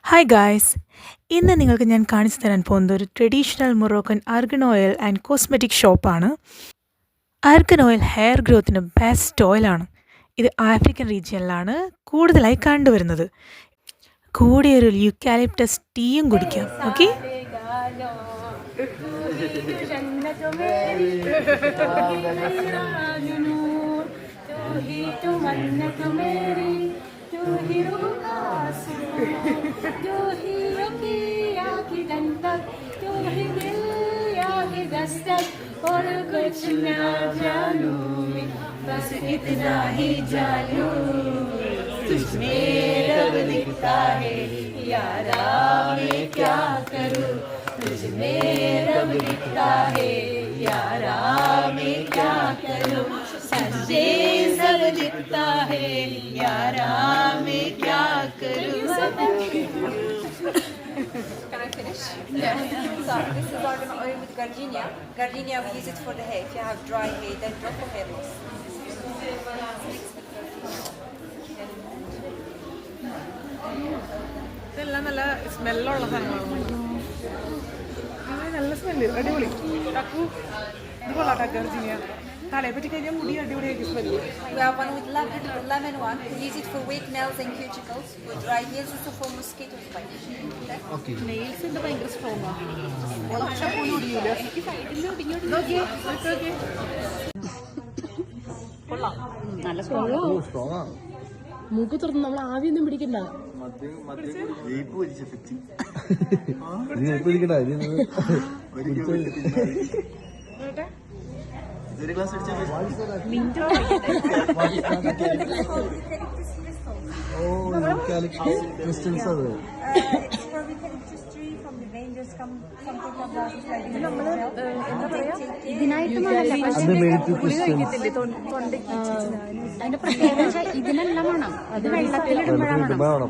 Hi guys, ഇന്ന് നിങ്ങൾക്ക് ഞാൻ കാണിച്ചു തരാൻ പോകുന്നത് ഒരു traditional Moroccan argan oil and cosmetic ഷോപ്പാണ്. ആർഗൻ ഓയിൽ ഹെയർ ഗ്രോത്തിന് ബെസ്റ്റ് ഓയിലാണ്. ഇത് ആഫ്രിക്കൻ റീജിയനിലാണ് കൂടുതലായി കണ്ടുവരുന്നത്. കൂടെ ഒരു യൂക്കാലിപ്റ്റസ് ടീയും കുടിക്കാം. ഓക്കെ, और कुछ ना जानूं बस इतना ही जानूं तुझमें रब दिखता है यारा मैं क्या करूं तुझमें रब दिखता है यारा मैं क्या करूं सच्चे सब दिखता है यारा मैं क्या करूं. Can I finish? Yeah. So this is argan oil with gardenia. Gardenia we use it for the hair. If you have dry hair, then drop for hair loss. ഇതെല്ലാം നല്ല സ്മെല്ലുള്ള സാധനങ്ങളാണ്. നല്ല സ്മെല്ല്, അടിപൊളി. ടക്കു ഇത് കൊള്ളാം. ഗർജിനിയ തലയെ പറ്റി കഴിഞ്ഞാൽ മുടി അടിപൊളിയായിരിക്കും smell. We have one with lemon one. We use it for wet nails and cuticles. For dry hairs, also for mosquito bite. Okay. നെയിൽസിന്റെ ഭയങ്കര സ്ട്രോങ് ആണ്. ഉളച്ചാൽ പോലും ഒടിയൂല. നല്ല സ്ട്രോങ് മൂക്ക് തുറന്ന് നമ്മൾ ആവിയൊന്നും പിടിക്കണ്ട. അതിന്റെ പ്രത്യേകത ഇതിനെല്ലാം വേണം. അത് വെള്ളത്തിലിടുമ്പോഴാണ്